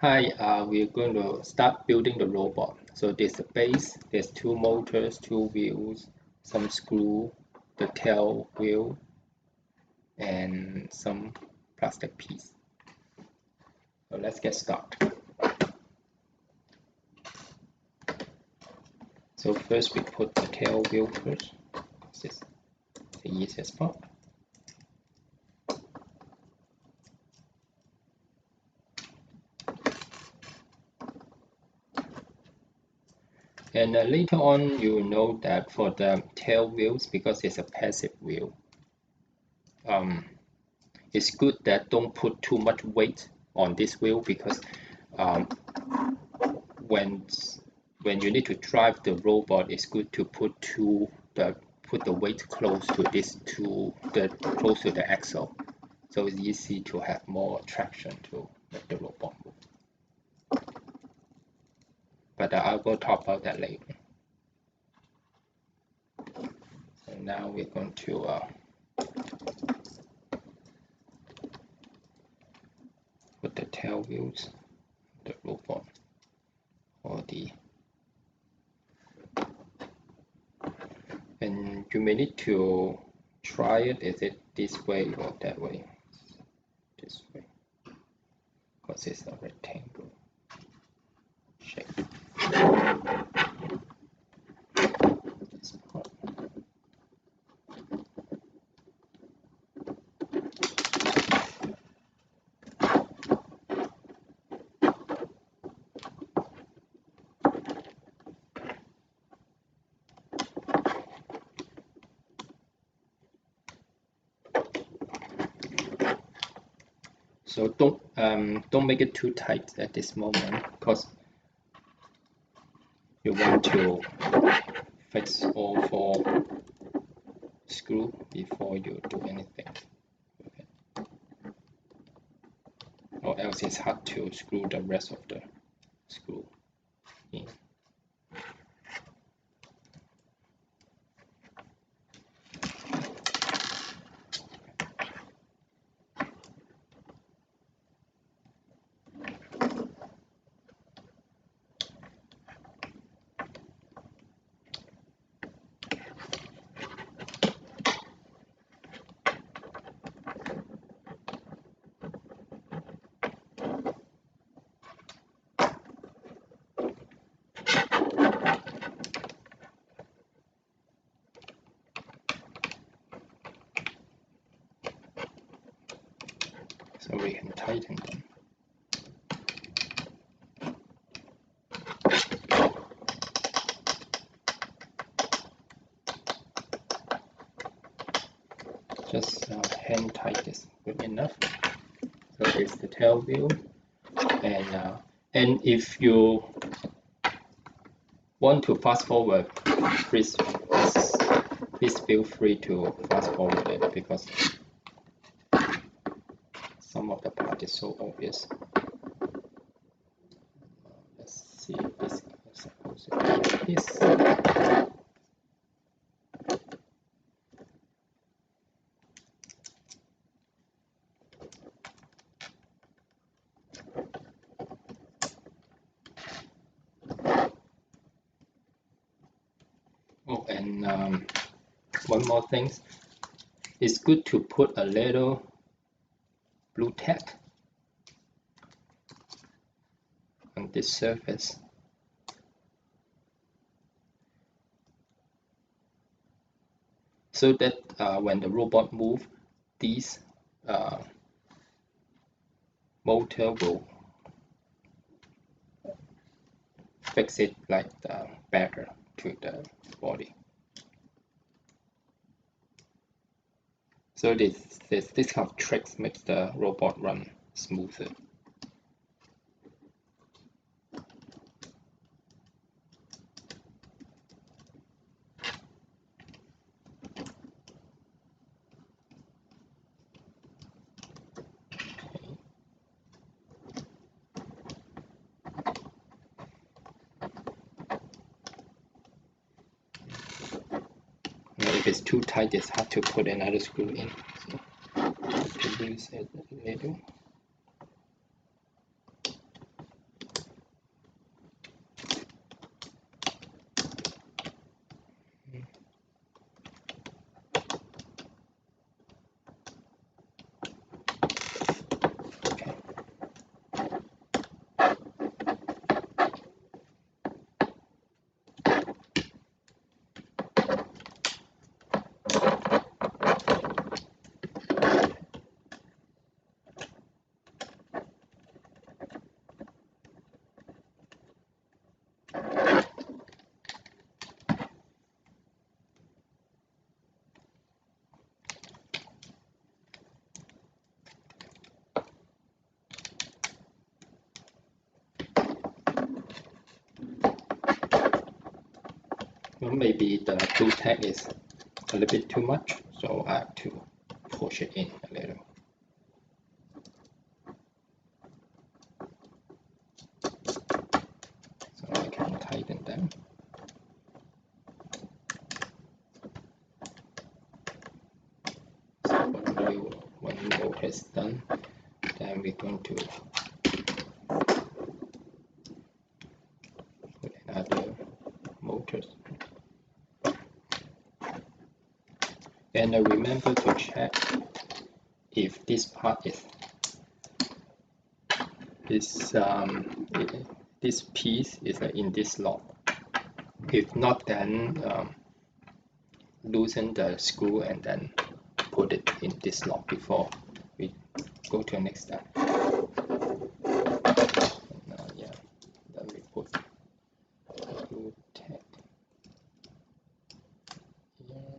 Hi, we're going to start building the robot. So there's the base, there's two motors, two wheels, some screw, the tail wheel, and some plastic piece. So let's get started. So first we put the tail wheel first. This is the easiest part. And later on, you know that for the tail wheels, because it's a passive wheel, it's good that don't put too much weight on this wheel because um, when when you need to drive the robot, it's good to put the weight close to close to the axle, so it's easy to have more traction to make the robot move. But I will talk about that later. So now we're going to put the tail wheels, the robot, or and you may need to try it. Is it this way or that way? This way, because it's a rectangle shape. This part. So don't make it too tight at this moment because you want to fix all four screws before you do anything with it. Or else it's hard to screw the rest of the screw in. So we can tighten them. Just hand tight is good enough. So it's the tail wheel, and if you want to fast forward, please feel free to fast forward it because some of the part is so obvious. Let's see if this is supposed to be like this. Oh, and one more thing, it's good to put a little blue tack on this surface. So that when the robot moves, these motor will fix it like better to the body. So this kind of tricks makes the robot run smoother. If it's too tight, it's hard to put another screw in. So to lose it a little. Well, maybe the blue tack is a little bit too much, so I have to push it in a little. So I can tighten them. So when the motor is done, then we're going to put another motors. And remember to check if this part is this piece is in this lock. If not, then loosen the screw and then put it in this lock before we go to the next step. Yeah, then we put glue tack here.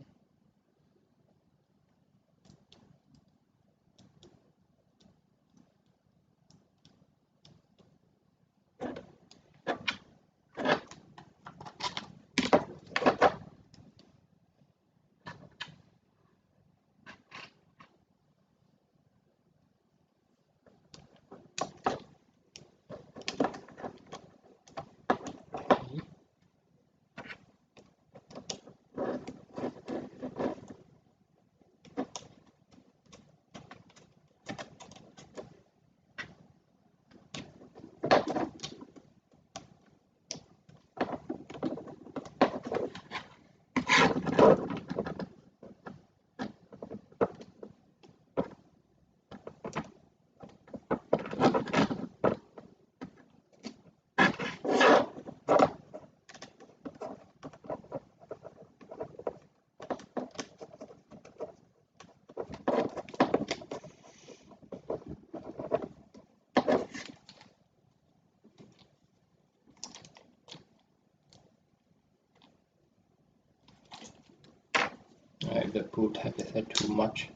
If the glue tack is too much,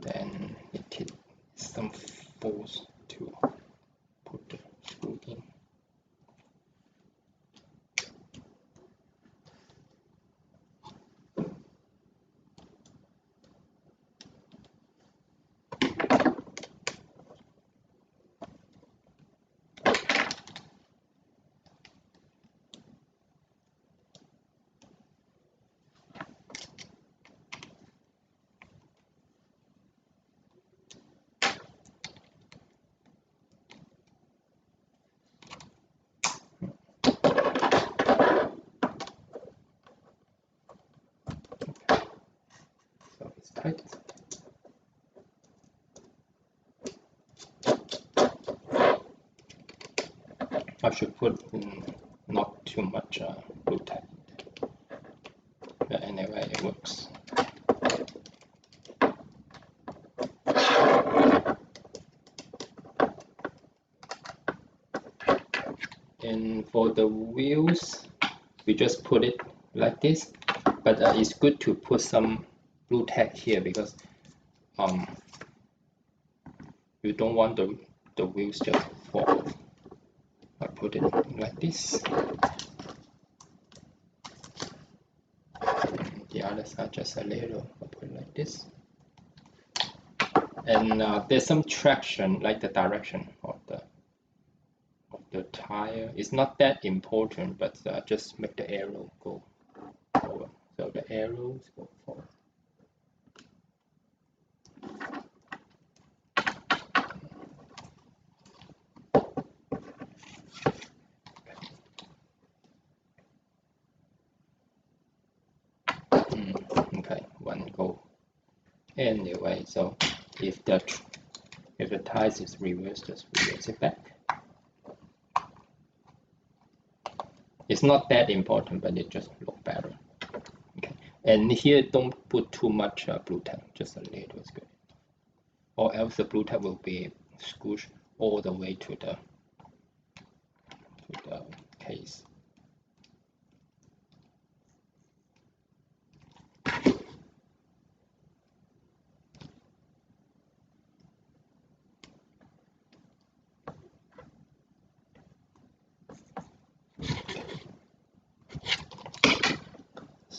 then it takes some force to put the screw in. So it's tight. I should put not too much glue tack. But anyway, it works. And for the wheels, we just put it like this, but it's good to put some glue tack here because you don't want the wheels just fall off. I put it like this. The other side just a little. I put it like this. And there's some traction, like the direction of the tire. It's not that important, but just make the arrow go forward. So the arrows go forward. Okay, one go. Anyway, so if the tire is reversed, just reverse it back. It's not that important, but it just looks better. Okay, and here don't put too much blue tack, just a little is good. Or else the blue tack will be squished all the way to the case.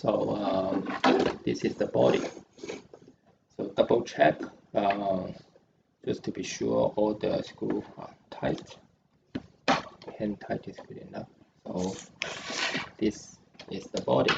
So this is the body. So double check just to be sure all the screws are tight. Hand tight is good enough. So this is the body.